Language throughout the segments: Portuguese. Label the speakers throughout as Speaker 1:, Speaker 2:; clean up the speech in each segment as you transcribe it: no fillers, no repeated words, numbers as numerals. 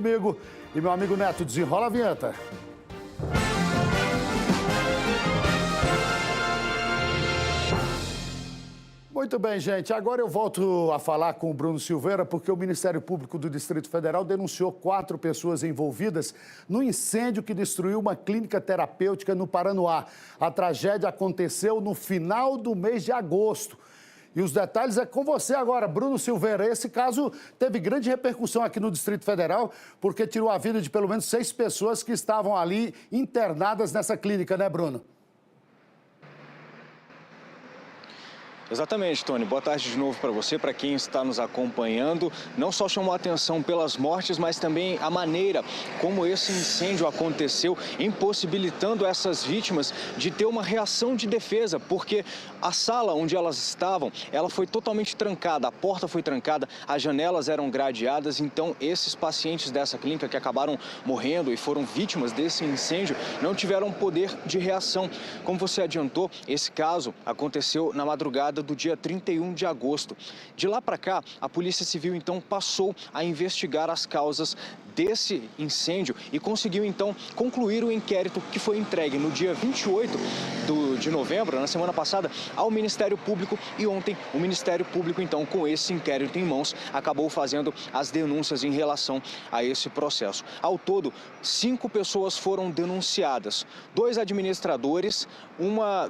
Speaker 1: comigo. E meu amigo Neto, desenrola a vinheta. Muito bem, gente. Agora eu volto a falar com o Bruno Silveira, porque o Ministério Público do Distrito Federal denunciou 4 pessoas envolvidas no incêndio que destruiu uma clínica terapêutica no Paranoá. A tragédia aconteceu no final do mês de agosto. E os detalhes é com você agora, Bruno Silveira. Esse caso teve grande repercussão aqui no Distrito Federal, porque tirou a vida de pelo menos 6 pessoas que estavam ali internadas nessa clínica, né, Bruno?
Speaker 2: Exatamente, Tony. Boa tarde de novo para você, para quem está nos acompanhando. Não só chamou a atenção pelas mortes, mas também a maneira como esse incêndio aconteceu, impossibilitando essas vítimas de ter uma reação de defesa, porque a sala onde elas estavam, ela foi totalmente trancada, a porta foi trancada, as janelas eram gradeadas, então esses pacientes dessa clínica que acabaram morrendo e foram vítimas desse incêndio não tiveram poder de reação. Como você adiantou, esse caso aconteceu na madrugada do dia 31 de agosto. De lá para cá, a Polícia Civil então passou a investigar as causas desse incêndio e conseguiu então concluir o inquérito que foi entregue no dia 28 de novembro, na semana passada, ao Ministério Público, e ontem o Ministério Público então, com esse inquérito em mãos, acabou fazendo as denúncias em relação a esse processo. Ao todo, 5 pessoas foram denunciadas, 2 administradores,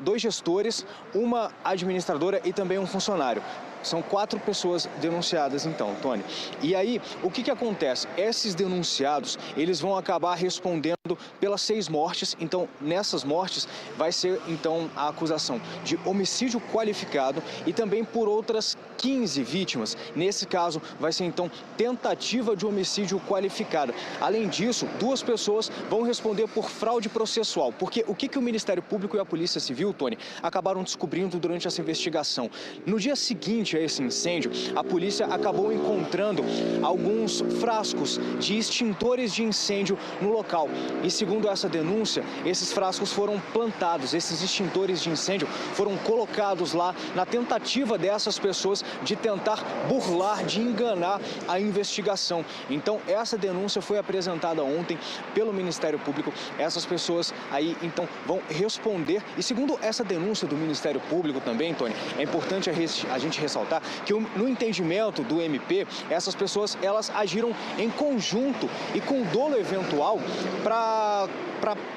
Speaker 2: 2 gestores, uma administradora e também um funcionário. São 4 pessoas denunciadas então, Tony. E aí, o que acontece? Esses denunciados, eles vão acabar respondendo pelas 6 mortes. Então, nessas mortes, vai ser então a acusação de homicídio qualificado e também por outras 15 vítimas. Nesse caso, vai ser então tentativa de homicídio qualificado. Além disso, 2 pessoas vão responder por fraude processual. Porque o que o Ministério Público e a Polícia Civil, Tony, acabaram descobrindo durante essa investigação? No dia seguinte a esse incêndio, a polícia acabou encontrando alguns frascos de extintores de incêndio no local. E segundo essa denúncia, esses frascos foram plantados, esses extintores de incêndio foram colocados lá na tentativa dessas pessoas de tentar burlar, de enganar a investigação. Então, essa denúncia foi apresentada ontem pelo Ministério Público. Essas pessoas aí, então, vão responder. E segundo essa denúncia do Ministério Público também, Tony, é importante a gente ressaltar que no entendimento do MP, essas pessoas, elas agiram em conjunto e com dolo eventual para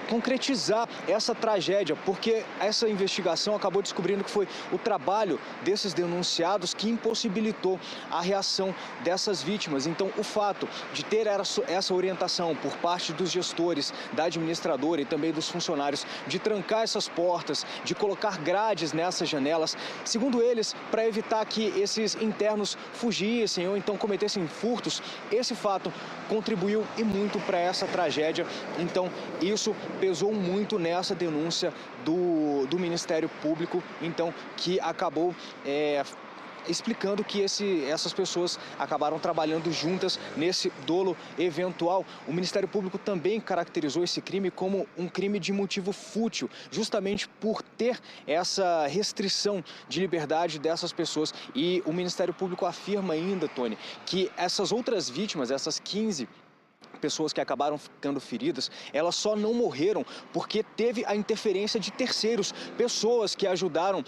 Speaker 2: concretizar essa tragédia, porque essa investigação acabou descobrindo que foi o trabalho desses denunciados que impossibilitou a reação dessas vítimas. Então, o fato de ter essa orientação por parte dos gestores, da administradora e também dos funcionários, de trancar essas portas, de colocar grades nessas janelas, segundo eles, para evitar que esses internos fugissem ou então cometessem furtos, esse fato contribuiu e muito para essa tragédia. Então, isso pesou muito nessa denúncia do Ministério Público, então, que acabou explicando que essas pessoas acabaram trabalhando juntas nesse dolo eventual. O Ministério Público também caracterizou esse crime como um crime de motivo fútil, justamente por ter essa restrição de liberdade dessas pessoas. E o Ministério Público afirma ainda, Tony, que essas outras vítimas, essas 15 pessoas que acabaram ficando feridas, elas só não morreram porque teve a interferência de terceiros, pessoas que ajudaram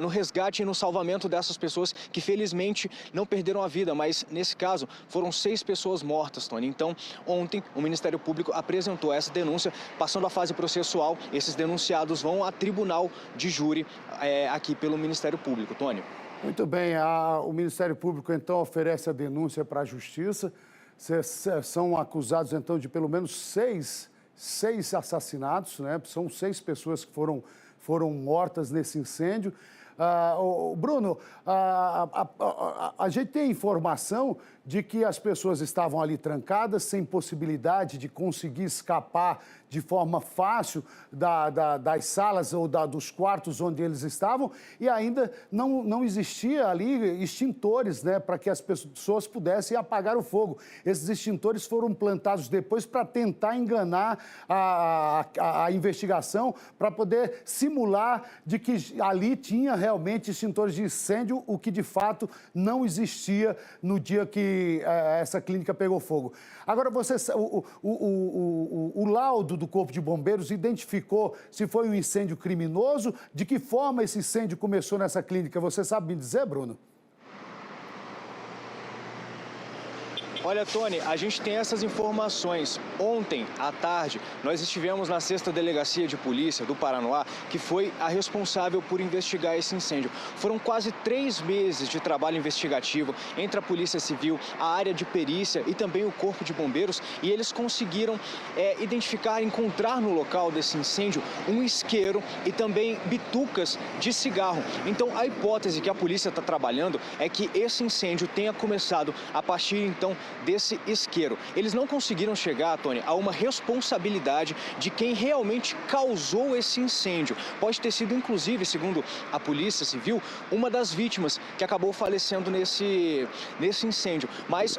Speaker 2: no resgate e no salvamento dessas pessoas que felizmente não perderam a vida, mas nesse caso foram 6 pessoas mortas, Tony. Então, ontem o Ministério Público apresentou essa denúncia, passando a fase processual, esses denunciados vão a tribunal de júri aqui pelo Ministério Público, Tony.
Speaker 1: Muito bem, o Ministério Público então oferece a denúncia para a Justiça. São acusados, então, de pelo menos 6 assassinatos, né? São 6 pessoas que foram mortas nesse incêndio. Bruno, a gente tem informação de que as pessoas estavam ali trancadas, sem possibilidade de conseguir escapar de forma fácil das salas ou dos quartos onde eles estavam, e ainda não existia ali extintores, né, para que as pessoas pudessem apagar o fogo. Esses extintores foram plantados depois para tentar enganar a investigação, para poder simular de que ali tinha realmente extintores de incêndio, o que de fato não existia no dia que essa clínica pegou fogo. Agora, o laudo do Corpo de Bombeiros identificou se foi um incêndio criminoso? De que forma esse incêndio começou nessa clínica? Você sabe me dizer, Bruno?
Speaker 2: Olha, Tony, a gente tem essas informações. Ontem, à tarde, nós estivemos na 6ª Delegacia de Polícia do Paranoá, que foi a responsável por investigar esse incêndio. Foram quase 3 meses de trabalho investigativo entre a Polícia Civil, a área de perícia e também o Corpo de Bombeiros, e eles conseguiram identificar, encontrar no local desse incêndio um isqueiro e também bitucas de cigarro. Então, a hipótese que a polícia está trabalhando é que esse incêndio tenha começado a partir, então, desse isqueiro. Eles não conseguiram chegar, Tony, a uma responsabilidade de quem realmente causou esse incêndio. Pode ter sido, inclusive, segundo a Polícia Civil, uma das vítimas que acabou falecendo nesse incêndio. Mas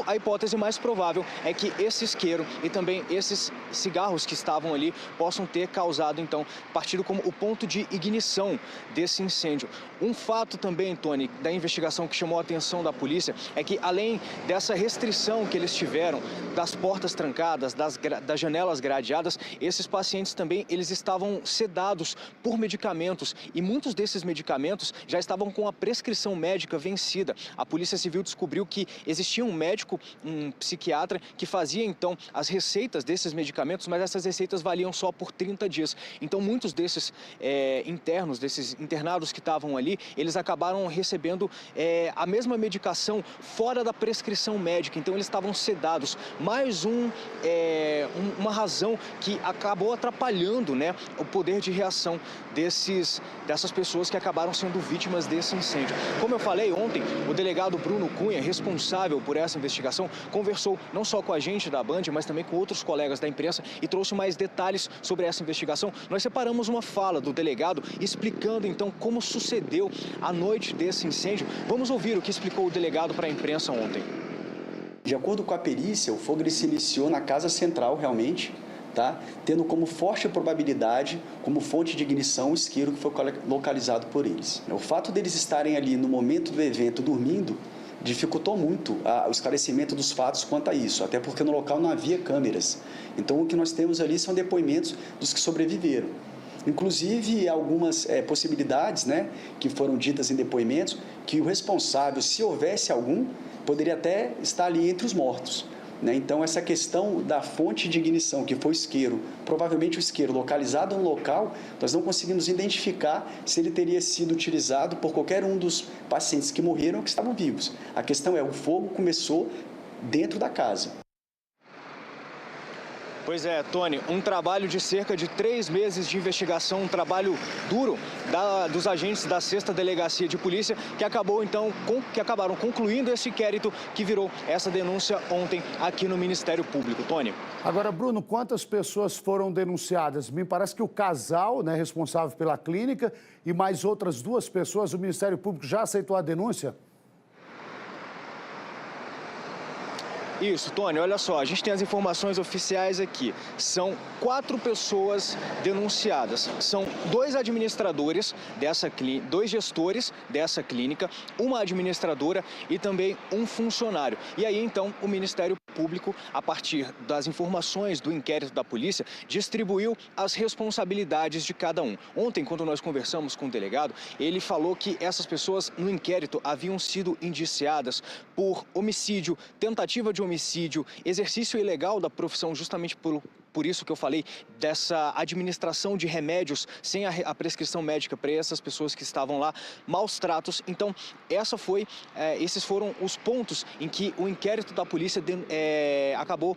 Speaker 2: a hipótese mais provável é que esse isqueiro e também esses cigarros que estavam ali possam ter causado, então, partido como o ponto de ignição desse incêndio. Um fato também, Tony, da investigação que chamou a atenção da polícia é que, além dessa restrição que eles tiveram das portas trancadas, das janelas gradeadas, esses pacientes também, eles estavam sedados por medicamentos e muitos desses medicamentos já estavam com a prescrição médica vencida. A Polícia Civil descobriu que existia um médico, um psiquiatra, que fazia então as receitas desses medicamentos, mas essas receitas valiam só por 30 dias. Então muitos desses desses internados que estavam ali, eles acabaram recebendo a mesma medicação fora da prescrição médica, então eles estavam sedados. Mais uma razão que acabou atrapalhando, né, o poder de reação dessas pessoas que acabaram sendo vítimas desse incêndio. Como eu falei ontem, o delegado Bruno Cunha, responsável por essa investigação, conversou não só com a gente da Band, mas também com outros colegas da imprensa e trouxe mais detalhes sobre essa investigação. Nós separamos uma fala do delegado explicando então como sucedeu a noite desse incêndio. Vamos ouvir o que explicou o delegado para a imprensa ontem.
Speaker 3: De acordo com a perícia, o fogo se iniciou na casa central, realmente, tá? Tendo como forte probabilidade, como fonte de ignição, o isqueiro que foi localizado por eles. O fato deles estarem ali no momento do evento dormindo dificultou muito o esclarecimento dos fatos quanto a isso, até porque no local não havia câmeras. Então, o que nós temos ali são depoimentos dos que sobreviveram. Inclusive, algumas possibilidades, né, que foram ditas em depoimentos, que o responsável, se houvesse algum, poderia até estar ali entre os mortos, né? Então, essa questão da fonte de ignição, que foi o isqueiro, provavelmente o isqueiro localizado no local, nós não conseguimos identificar se ele teria sido utilizado por qualquer um dos pacientes que morreram ou que estavam vivos. A questão é, o fogo começou dentro da casa.
Speaker 2: Pois é, Tony, um trabalho de cerca de 3 meses de investigação, um trabalho duro dos agentes da 6ª Delegacia de Polícia, que acabaram concluindo esse inquérito que virou essa denúncia ontem aqui no Ministério Público. Tony.
Speaker 1: Agora, Bruno, quantas pessoas foram denunciadas? Me parece que o casal, né, responsável pela clínica, e mais outras 2 pessoas, o Ministério Público já aceitou a denúncia?
Speaker 2: Isso, Tony, olha só, a gente tem as informações oficiais aqui. São 4 pessoas denunciadas. São 2 administradores dessa clínica, 2 gestores dessa clínica, uma administradora e também um funcionário. E aí, então, o Ministério Público, a partir das informações do inquérito da polícia, distribuiu as responsabilidades de cada um. Ontem, quando nós conversamos com o delegado, ele falou que essas pessoas no inquérito haviam sido indiciadas por homicídio, tentativa de homicídio, exercício ilegal da profissão, justamente por isso que eu falei dessa administração de remédios sem a prescrição médica para essas pessoas que estavam lá, maus tratos. Então, esses foram os pontos em que o inquérito da polícia acabou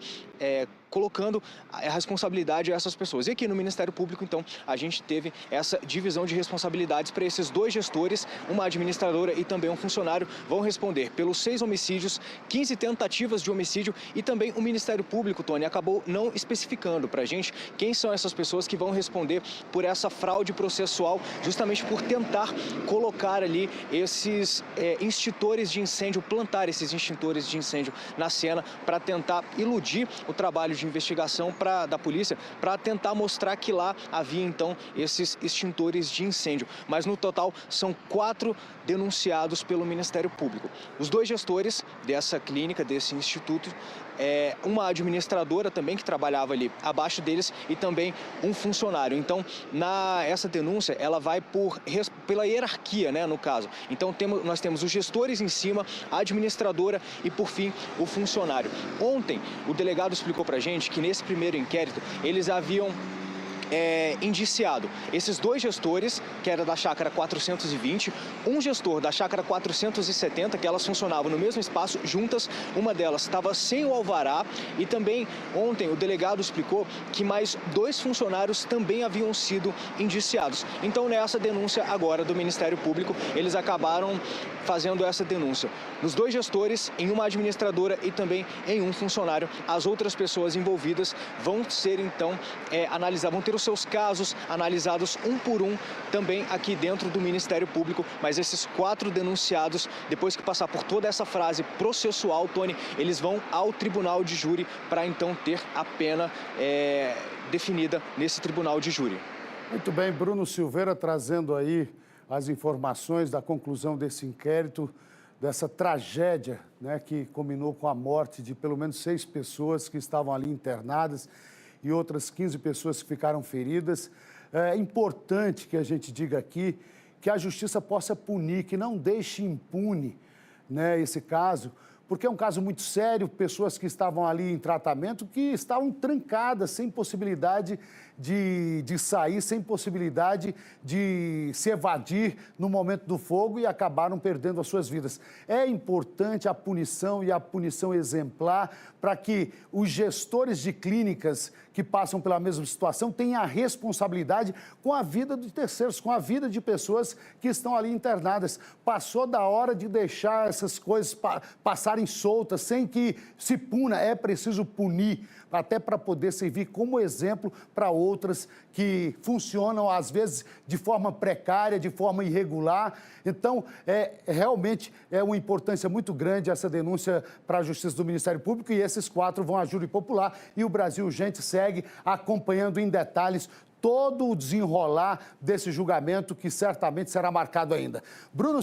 Speaker 2: colocando a responsabilidade a essas pessoas. E aqui no Ministério Público, então, a gente teve essa divisão de responsabilidades para esses 2 gestores, uma administradora e também um funcionário, vão responder pelos 6 homicídios, 15 tentativas de homicídio e também o Ministério Público, Tony, acabou não especificando para a gente quem são essas pessoas que vão responder por essa fraude processual, justamente por tentar colocar ali esses extintores de incêndio, plantar esses extintores de incêndio na cena para tentar iludir o trabalho de de investigação da polícia para tentar mostrar que lá havia então esses extintores de incêndio. Mas no total são 4 denunciados pelo Ministério Público. Os 2 gestores dessa clínica, desse instituto, uma administradora também que trabalhava ali abaixo deles e também um funcionário. Então, essa denúncia, ela vai pela hierarquia, né, no caso. Então, nós temos os gestores em cima, a administradora e, por fim, o funcionário. Ontem, o delegado explicou pra gente que nesse primeiro inquérito, eles haviam indiciado esses 2 gestores, que era da chácara 420, um gestor da chácara 470, que elas funcionavam no mesmo espaço, juntas, uma delas estava sem o alvará, e também ontem o delegado explicou que mais 2 funcionários também haviam sido indiciados. Então, nessa denúncia agora do Ministério Público, eles acabaram fazendo essa denúncia nos 2 gestores, em uma administradora e também em um funcionário. As outras pessoas envolvidas vão ser então analisadas, vão ter os seus casos analisados um por um também aqui dentro do Ministério Público, mas esses 4 denunciados, depois que passar por toda essa fase processual, Tony, eles vão ao tribunal de júri para então ter a pena definida nesse tribunal de júri.
Speaker 1: Muito bem, Bruno Silveira trazendo aí as informações da conclusão desse inquérito, dessa tragédia, né, que culminou com a morte de pelo menos 6 pessoas que estavam ali internadas e outras 15 pessoas que ficaram feridas. É importante que a gente diga aqui que a justiça possa punir, que não deixe impune, né, esse caso, porque é um caso muito sério, pessoas que estavam ali em tratamento, que estavam trancadas, sem possibilidade de sair, sem possibilidade de se evadir no momento do fogo e acabaram perdendo as suas vidas. É importante a punição e a punição exemplar para que os gestores de clínicas que passam pela mesma situação tenham a responsabilidade com a vida de terceiros, com a vida de pessoas que estão ali internadas. Passou da hora de deixar essas coisas passarem soltas, sem que se puna. É preciso punir, até para poder servir como exemplo para outras que funcionam, às vezes, de forma precária, de forma irregular. Então, realmente é uma importância muito grande essa denúncia para a Justiça do Ministério Público, e esses 4 vão a júri popular, e o Brasil Urgente segue acompanhando em detalhes todo o desenrolar desse julgamento, que certamente será marcado ainda. Bruno